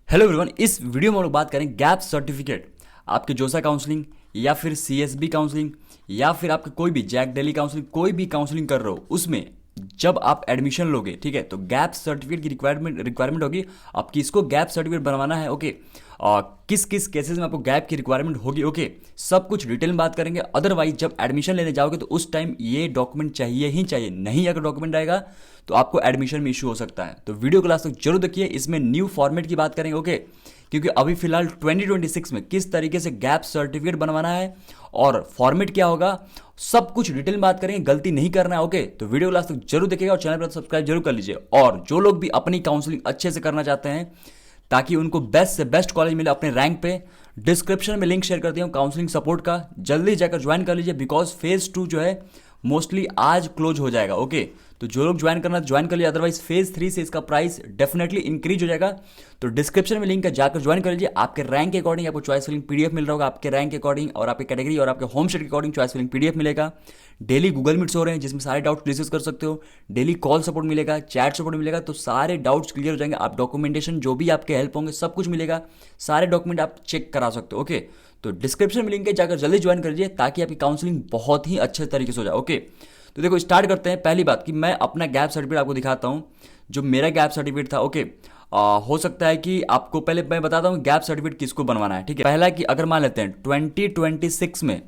Hello everyone, इस video में हम लोग बात करें गैप सर्टिफिकेट। आपके जोसा काउंसलिंग या फिर सीएसबी काउंसलिंग या फिर आपके कोई भी जैक दिल्ली काउंसलिंग, कोई भी काउंसलिंग कर रहे हो, उसमें जब आप एडमिशन लोगे, ठीक है, तो गैप सर्टिफिकेट की रिक्वायरमेंट होगी। आप किसको गैप सर्टिफिकेट बनवाना है, ओके, किस किस केसेस में आपको गैप की रिक्वायरमेंट होगी, ओके, सब कुछ डिटेल में बात करेंगे। अदरवाइज जब एडमिशन लेने जाओगे तो उस टाइम ये डॉक्यूमेंट चाहिए ही चाहिए, नहीं अगर डॉक्यूमेंट आएगा तो आपको एडमिशन में इशू हो सकता है। तो वीडियो क्लास तक जरूर देखिए। इसमें न्यू फॉर्मेट की बात करेंगे, ओके, क्योंकि अभी फिलहाल 2026 में किस तरीके से गैप सर्टिफिकेट बनवाना है और फॉर्मेट क्या होगा, सब कुछ डिटेल में बात करेंगे, गलती नहीं करना है, ओके। तो वीडियो क्लास तक जरूर देखिएगा और चैनल पर सब्सक्राइब जरूर कर लीजिए। और जो लोग भी अपनी काउंसलिंग अच्छे से करना चाहते हैं ताकि उनको बेस्ट से बेस्ट कॉलेज मिले अपने रैंक पे, डिस्क्रिप्शन में लिंक शेयर कर दिया हूं काउंसलिंग सपोर्ट का, जल्दी जाकर ज्वाइन कर लीजिए। बिकॉज फेज 2 जो है मोस्टली आज क्लोज हो जाएगा, ओके। तो जो लोग ज्वाइन करना ज्वाइन कर लीजिए, अदरवाइज फेज 3 से इसका प्राइस डेफिनेटली इंक्रीज हो जाएगा। तो डिस्क्रिप्शन में लिंक है, जाकर ज्वाइन कर लीजिए। आपके रैंक के अकॉर्डिंग आपको चॉइस फिलिंग पीडीएफ मिल रहा होगा, आपके रैंक के अकॉर्डिंग और आपके कैटेगरी और आपके होम स्टेट के अकॉर्डिंग चॉइस फिलिंग पीडीएफ मिलेगा। डेली गूगल मीट्स हो रहे हैं जिसमें सारे डाउट्स डिस्कस कर सकते हो। डेली कॉल सपोर्ट मिलेगा, चैट सपोर्ट मिलेगा, तो सारे डाउट्स क्लियर हो जाएंगे। आप डॉक्यूमेंटेशन जो भी आपके हेल्प होंगे सब कुछ मिलेगा, सारे डॉक्यूमेंट आप चेक करा सकते हो, ओके। तो डिस्क्रिप्शन में लिंक है, जाकर जल्दी ज्वाइन कर लीजिए ताकि आपकी काउंसलिंग बहुत ही अच्छे तरीके से हो जाए, ओके। तो देखो स्टार्ट करते हैं। पहली बात कि मैं अपना गैप सर्टिफिकेट आपको दिखाता हूं, जो मेरा गैप सर्टिफिकेट था, ओके। हो सकता है कि आपको पहले मैं बताता हूं गैप सर्टिफिकेट किसको बनवाना है, ठीक है। पहला कि अगर मान लेते हैं 2026 में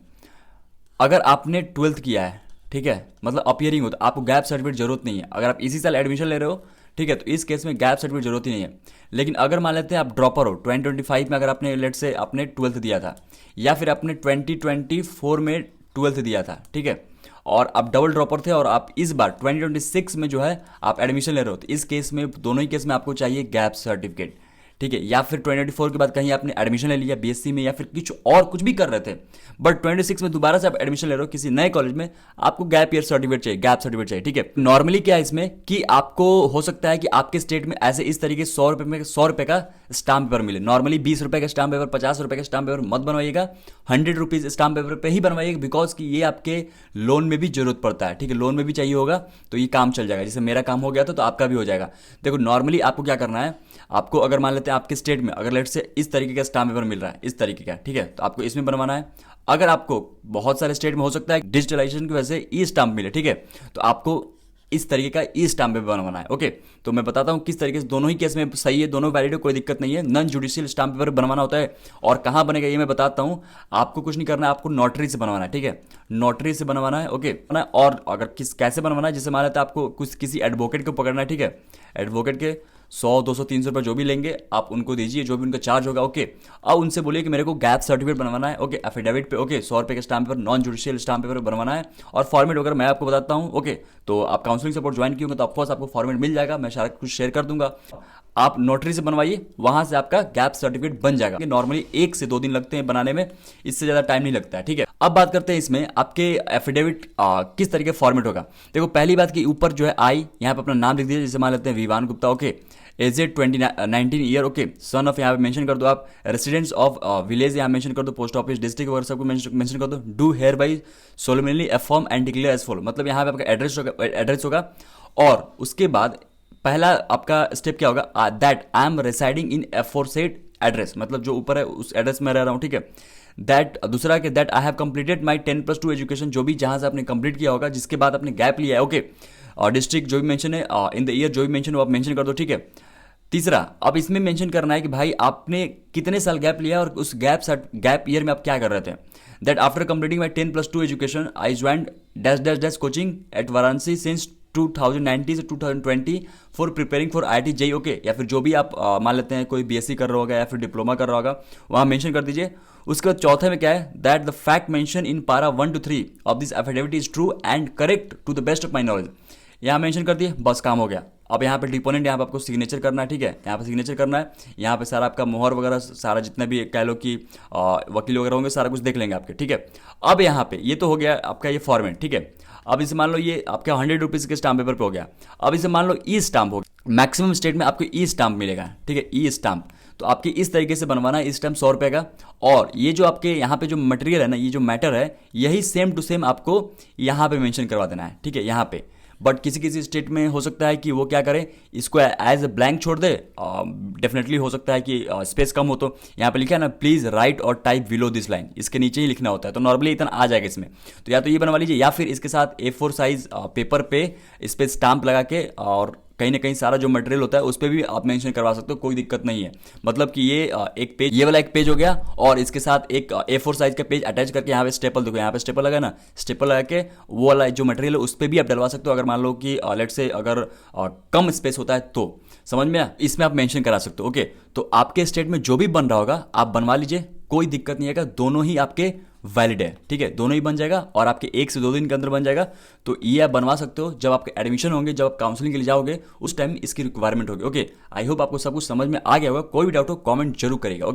अगर आपने 12th किया है, ठीक है, मतलब अपीयरिंग हो, तो आपको गैप सर्टिफिकेट जरूरत नहीं है। अगर आप इसी साल एडमिशन ले रहे हो, ठीक है, तो इस केस में गैप सर्टिफिकेट जरूरत ही नहीं है। लेकिन अगर मान लेते हैं आप ड्रॉपर हो, 2025 में अगर आपने लेट से आपने 12th दिया था या फिर आपने 2024 में 12th दिया था, ठीक है, और आप डबल ड्रॉपर थे और आप इस बार 2026 में जो है आप एडमिशन ले रहे हो, तो इस केस में दोनों ही केस में आपको चाहिए गैप सर्टिफिकेट, ठीक है। या फिर 2024 के बाद कहीं आपने एडमिशन ले लिया बीएससी में या फिर कुछ भी कर रहे थे, बट 26 में दोबारा से आप एडमिशन ले रहे हो किसी नए कॉलेज में, आपको गैप ईयर सर्टिफिकेट चाहिए, गैप सर्टिफिकेट चाहिए, ठीक है। नॉर्मली क्या है इसमें कि आपको हो सकता है कि आपके स्टेट में ऐसे इस तरीके 100 रुपये का स्टाम्प पेपर मिले। नॉर्मली 20 रुपये का स्टाम्प पेपर, 50 रुपये का स्टाम्प पेपर मत बनवाइएगा, 100 रुपीज स्टाम्प पेपर पे ही बनवाइएगा। बिकॉज कि ये आपके लोन में भी जरूरत पड़ता है, ठीक है, लोन में भी चाहिए होगा तो ये काम चल जाएगा। जैसे मेरा काम हो गया था तो आपका भी हो जाएगा। देखो नॉर्मली आपको क्या करना है, आपको अगर मान लेते हैं आपके स्टेट में अगर लेट से इस तरीके का स्टाम्प पेपर मिल रहा है, इस तरीके का, ठीक है, तो आपको इसमें बनवाना है। अगर आपको बहुत सारे स्टेट में हो सकता है डिजिटलाइजेशन की वजह से ई स्टाम्प मिले, ठीक है, तो आपको इस तरीके का ई स्टाम्प पेपर बनवाना है, ओके। तो मैं बताता हूं किस तरीके से, दोनों ही केस में सही है, दोनों वैलिड है, कोई दिक्कत नहीं है। नॉन जुडिशियल स्टाम्प पेपर बनवाना होता है और कहां बनेगा ये मैं बताता हूं। आपको कुछ नहीं करना है, आपको नोटरी से बनवाना है, ठीक है, नोटरी से बनवाना है, ओके। और अगर कैसे बनवाना है, जैसे मान लेते हैं आपको कुछ किसी एडवोकेट को पकड़ना है, ठीक है, एडवोकेट के 100 200 300 रुपये जो भी लेंगे आप उनको दीजिए, जो भी उनका चार्ज होगा, ओके। अब उनसे बोलिए कि मेरे को गैप सर्टिफिकेट बनवाना है, ओके, एफिडेविट पे, ओके, 100 रुपये का stamp paper, non judicial stamp paper बनवाना है। और फॉर्मेट वगैरह मैं आपको बताता हूँ, ओके। तो आप काउंसलिंग सपोर्ट ज्वाइन किए होंगे तो ऑफकोर्स आपको फॉर्मेट मिल जाएगा, मैं सारा कुछ शेयर कर दूंगा। आप नोटरी से बनवाइए, वहां से आपका गैप सर्टिफिकेट बन जाएगा। नॉर्मली 1 से 2 दिन लगते हैं बनाने में, इससे ज्यादा टाइम नहीं लगता है, ठीक है। अब बात करते हैं इसमें आपके एफिडेविट किस तरीके फॉर्मेट होगा। देखो पहली बात की ऊपर जो है आई, यहाँ पे अपना नाम लिख दीजिए, जैसे मान लेते हैं Vivaan Gupta, okay, aged 19 year, okay, son of यहाँ पे मेंशन कर दो आप, रेसिडेंस ऑफ विलेज यहाँ मेंशन कर दो, पोस्ट ऑफिस डिस्ट्रिक्ट वगैरह सबको मेंशन कर दो। Do hereby solemnly affirm and declare as follow, मतलब यहाँ पे आपका एड्रेस होगा। और उसके बाद पहला आपका स्टेप क्या होगा, that I am residing in aforesaid address, मतलब जो ऊपर है उस एड्रेस में रह रहा हूँ, ठीक है। दैट दूसरा के that I have completed my 10+2 education, जो भी जहां से आपने कंप्लीट किया होगा, जिसके बाद आपने गैप लिया है, ओके, और डिस्ट्रिक्ट जो भी मेंशन है, इन द ईयर जो भी मेंशन हो आप मेंशन कर दो, ठीक है। तीसरा अब इसमें मेंशन करना है कि भाई आपने कितने साल गैप लिया और उस गैप ईयर में आप क्या कर रहे थे। That after completing my 10+2 education I joined dash dash dash coaching at Varanasi since 2019 से 2020 for preparing for IIT JEE, okay. या फिर जो भी आप मान लेते हैं कोई BSc कर रहा होगा या फिर डिप्लोमा कर रहा होगा, वहां मेंशन कर दीजिए। उसके बाद चौथे में क्या है, that the fact mention in para 1 to 3 of this affidavit is true and correct to the best of my knowledge. यहाँ मेंशन कर दिए, बस काम हो गया। अब यहाँ पे डिपोनेंट यहाँ पे आपको सिग्नेचर करना है, ठीक है, यहाँ पे सिग्नेचर करना है। यहाँ पे सारा आपका मोहर वगैरह सारा जितना भी कह लो कि वकील वगैरह होंगे सारा कुछ देख लेंगे आपके, ठीक है। अब यहाँ पे ये तो हो गया आपका ये फॉर्मेट, ठीक है। अब इसे मान लो ये आपका 100 रुपीज़ के स्टाम्प पेपर पे हो गया। अब इसे मान लो ई स्टाम्प हो गया, मैक्सिमम स्टेट में आपको ई स्टाम्प मिलेगा, ठीक है, ई स्टाम्प। तो आपके इस तरीके से बनवाना है, इस स्टाम्प 100 रुपये का। और ये जो आपके यहाँ पे जो मटेरियल है ना, ये जो मैटर है, यही सेम टू सेम आपको यहाँ पे मेंशन करवा देना है, ठीक है, यहाँ पे बट किसी किसी स्टेट में हो सकता है कि वो क्या करे, इसको एज ए ब्लैंक छोड़ दे। डेफिनेटली हो सकता है कि स्पेस कम हो, तो यहाँ पे लिखा है ना, प्लीज राइट और टाइप बिलो दिस लाइन, इसके नीचे ही लिखना होता है, तो नॉर्मली इतना आ जाएगा इसमें। तो या तो ये बनवा लीजिए, या फिर इसके साथ A4 साइज पेपर पे इस पे स्टाम्प लगा के, और कहीं ना कहीं सारा जो मटेरियल होता है उस पर भी आप मेंशन करवा सकते हो, कोई दिक्कत नहीं है। मतलब कि ये एक पेज, ये वाला एक पेज हो गया, और इसके साथ एक A4 साइज का पेज अटैच करके यहाँ पे स्टेपल, देखो यहाँ पे स्टेपल लगा ना, स्टेपल लगा के वो वाला जो मटेरियल है उस पर भी आप डलवा सकते हो। अगर मान लो कि लेट से अगर कम स्पेस होता है तो, समझ में आया, इसमें आप मेंशन करा सकते हो। ओके, तो आपके स्टेट में जो भी बन रहा होगा आप बनवा लीजिए, कोई दिक्कत नहीं है, दोनों ही आपके वैलिड है, ठीक है, दोनों ही बन जाएगा, और आपके 1 से 2 दिन के अंदर बन जाएगा। तो ये आप बनवा सकते हो, जब आपके एडमिशन होंगे, जब आप काउंसलिंग के लिए जाओगे, उस टाइम इसकी रिक्वायरमेंट होगी। ओके, आई होप आपको सब कुछ समझ में आ गया होगा। कोई भी डाउट हो कमेंट जरूर करेगा।